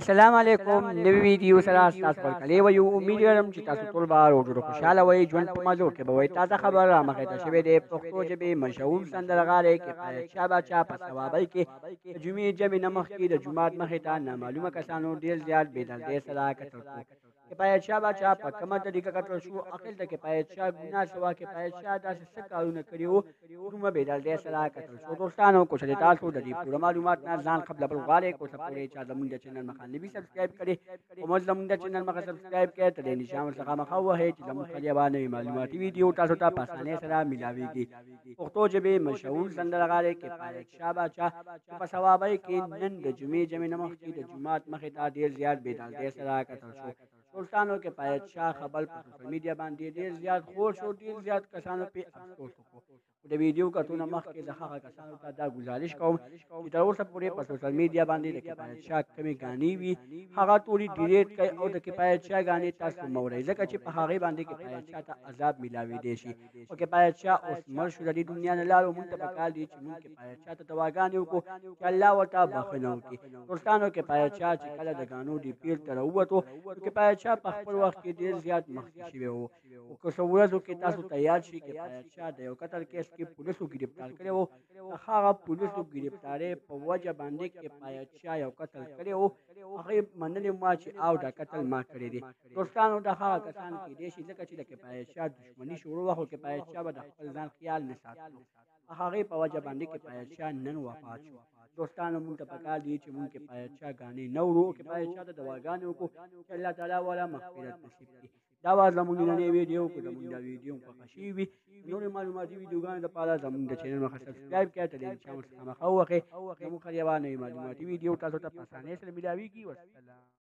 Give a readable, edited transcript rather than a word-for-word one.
السلام علیکم نوی ویډیو سره تاسو ټول کلی وایو امید لرم چې تاسو ټول به روغ خوشاله وئ ژوند په مزو کې به وئ تازه خبر رامخې ته شوې دی پښتو ژبې مشهور سندرغاړی کفایت شاه باچا په ثوابۍ کې د جمعې جمعې نه مخکې د جومات مخې ته نامعلومه کسانو ډېر زیات بې دردۍ سره قتل کړو. کفایت شاه باچا په کومه طریقه قتل شو اخر ته کفایت شاه ګناه سوا کفایت شاه داسې څه کارونه کړي وو دومره بې دردۍ سره قتل شو. دوستانو که چېرې تاسو د دې پوره معلومات نه ځان قبلول غواړئ که اوسه پورې چا زموږ د چینل مخه نه وي سبسکرایب کړی او موږ زموږ د چینل مخه سبسکرایب کړئ تر دې نشان ورڅخه مخه ووهئ چې زموږ خلیبه نوي معلوماتي ویډیو تاسو ته په اسانۍ سره میلاویږي. پښتو ژبې مشهور سندرغاړی کفایت شاه باچا چې په ثوابۍ کې نن د جمعې جمعې نه مخکې د جومات مخې ته ډېر زیات بې دردۍ سره قتل شو. دوستانو کفایت شاه خبر په سوشل میډیا باندې ډېر زیات خور شو، ډېر زیات کسانو پې افسوس وکړو. د ویډیو کتونه مخکې زه هغه کسانو ته دا ګزارش کوم چې تر اوسه پورې په سوشل میډیا باندې د کفایت شاه کمې ګانې وي هغه ټولې ډیلیټ کړئ او د کفایت شاه ګانې تاسو مه اورئ ځکه چې په هغې باندې کفایت شاه ته عذاب میلاویدی شي او کفایت شاه اوس مړ شو د دې دنیا نه لاړو. موږ ته پکار دي چې موږ کفایت شاه ته دعاګانې وکړو چې الله ورته بښنه وکړي. دوستانو کفایت شاه چې کله د ګانو د پیل ته راووتو نو کفایت شاه په خپل وخت کې ډېر زیات مخکې شوی و او که څو ورځو کې تاسو ته یاد شي کفایت شاه د یو قتل کیس کې پولیسو ګرفتار کړی و. د هغه پولیسو ګرفتارۍ په وجه باندې کفایت شاه یو قتل کړی و هغې منلې ما چې او دا قتل ما کړی دی. دوستانو د هغه کسان کېدی شي ځکه چې د کفایت شاه دښمني شروع وه خو کفایت شاه به د خپل ځان خیال نه ساتلو هغې په وجه باندې کفایت شاه نن وفات شو. دوستانو موږ ته پکار دي چې موږ کفایت شاه ګانې نه ورو کفایت شاه ته دعاګانې وکړو چې الله تعالی والا مغفرت نصیب کړي. دا وه زموږ نننۍ ویډیو که زموږ دا ویډیو خوښه شوي وي نورې معلوماتي ویډیوګانو لپاره زموږ د چینل مخه سبسکرایب کړئ تر دې نشان ورڅخه مخه ووهئ زموږ هر یوه نوې معلوماتي ویډیو تاسو ته په اسانۍ سره میلاویږي. والسلام.